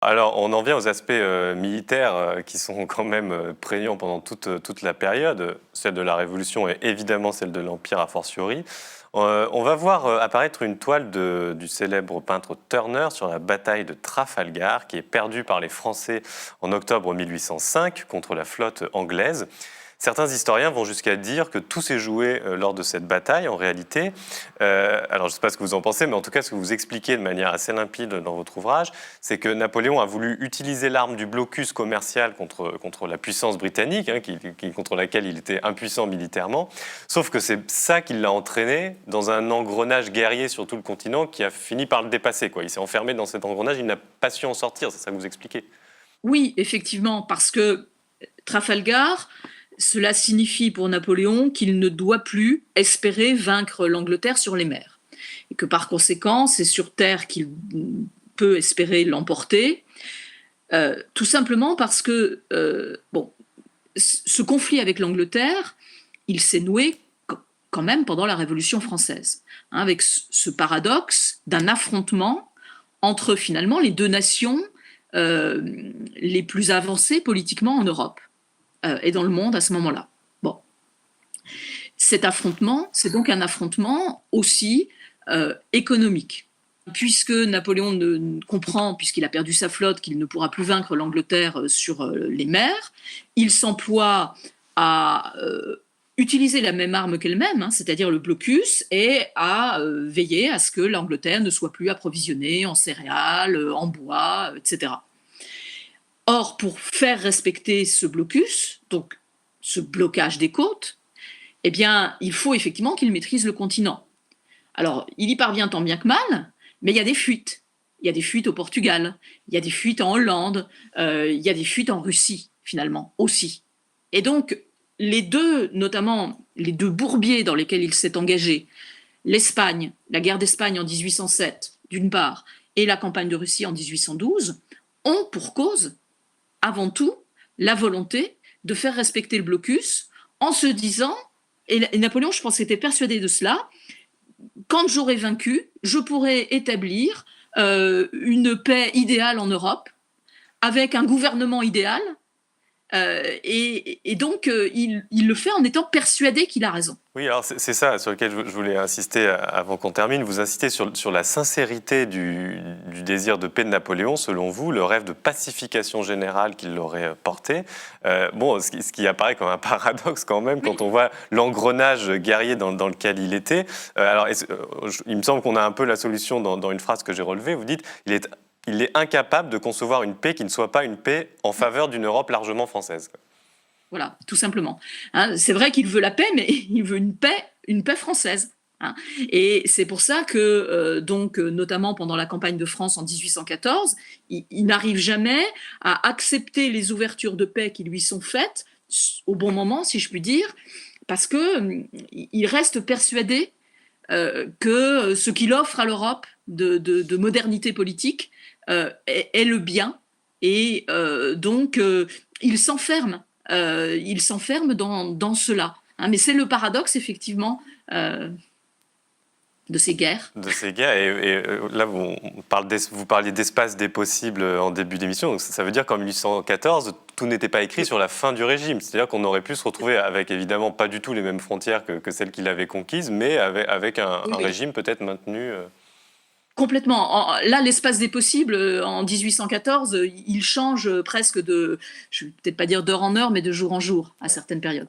Alors, on en vient aux aspects militaires qui sont quand même prégnants pendant toute la période, celle de la Révolution et évidemment celle de l'Empire a fortiori. On va voir apparaître une toile du célèbre peintre Turner sur la bataille de Trafalgar, qui est perdue par les Français en octobre 1805 contre la flotte anglaise. Certains historiens vont jusqu'à dire que tout s'est joué lors de cette bataille, en réalité. Alors, je ne sais pas ce que vous en pensez, mais en tout cas, ce que vous expliquez de manière assez limpide dans votre ouvrage, c'est que Napoléon a voulu utiliser l'arme du blocus commercial contre la puissance britannique, hein, contre laquelle il était impuissant militairement. Sauf que c'est ça qui l'a entraîné dans un engrenage guerrier sur tout le continent qui a fini par le dépasser, quoi. Il s'est enfermé dans cet engrenage, il n'a pas su en sortir, c'est ça que vous expliquez. Oui, effectivement, parce que Trafalgar, cela signifie pour Napoléon qu'il ne doit plus espérer vaincre l'Angleterre sur les mers. Et que par conséquent, c'est sur terre qu'il peut espérer l'emporter, tout simplement parce que ce conflit avec l'Angleterre, il s'est noué quand même pendant la Révolution française, hein, avec ce paradoxe d'un affrontement entre finalement les deux nations les plus avancées politiquement en Europe et dans le monde à ce moment-là. Bon. Cet affrontement, c'est donc un affrontement aussi économique. Puisque Napoléon ne comprend, puisqu'il a perdu sa flotte, qu'il ne pourra plus vaincre l'Angleterre sur les mers, il s'emploie à utiliser la même arme qu'elle-même, hein, c'est-à-dire le blocus, et à veiller à ce que l'Angleterre ne soit plus approvisionnée en céréales, en bois, etc. Or, pour faire respecter ce blocus, donc ce blocage des côtes, eh bien, il faut effectivement qu'il maîtrise le continent. Alors, il y parvient tant bien que mal, mais il y a des fuites. Il y a des fuites au Portugal, il y a des fuites en Hollande, il y a des fuites en Russie, finalement, aussi. Et donc, les deux, notamment les deux bourbiers dans lesquels il s'est engagé, l'Espagne, la guerre d'Espagne en 1807, d'une part, et la campagne de Russie en 1812, ont pour cause, avant tout, la volonté de faire respecter le blocus en se disant, et Napoléon, je pense, était persuadé de cela, quand j'aurai vaincu, je pourrai établir une paix idéale en Europe, avec un gouvernement idéal, et donc il le fait en étant persuadé qu'il a raison. Oui, alors c'est ça sur lequel je voulais insister avant qu'on termine. Vous insistez sur la sincérité du désir de paix de Napoléon, selon vous, le rêve de pacification générale qu'il aurait porté. Ce qui apparaît comme un paradoxe quand même, quand on voit l'engrenage guerrier dans lequel il était. Il me semble qu'on a un peu la solution dans une phrase que j'ai relevée. Vous dites il est incapable de concevoir une paix qui ne soit pas une paix en faveur d'une Europe largement française. Voilà, tout simplement. Hein, c'est vrai qu'il veut la paix, mais il veut une paix française. Hein. Et c'est pour ça que, notamment pendant la campagne de France en 1814, il n'arrive jamais à accepter les ouvertures de paix qui lui sont faites au bon moment, si je puis dire, parce qu'il reste persuadé que ce qu'il offre à l'Europe de modernité politique est le bien. Et il s'enferme. Il s'enferme dans cela. Hein, mais c'est le paradoxe, effectivement, de ces guerres. De ces guerres. Et là, vous parliez d'espace des possibles en début d'émission. Donc ça veut dire qu'en 1814, tout n'était pas écrit sur la fin du régime. C'est-à-dire qu'on aurait pu se retrouver avec, évidemment, pas du tout les mêmes frontières que celles qu'il avait conquises, mais avec un régime peut-être maintenu... Complètement. Là, l'espace des possibles, en 1814, il change presque je ne vais peut-être pas dire d'heure en heure, mais de jour en jour, à certaines périodes.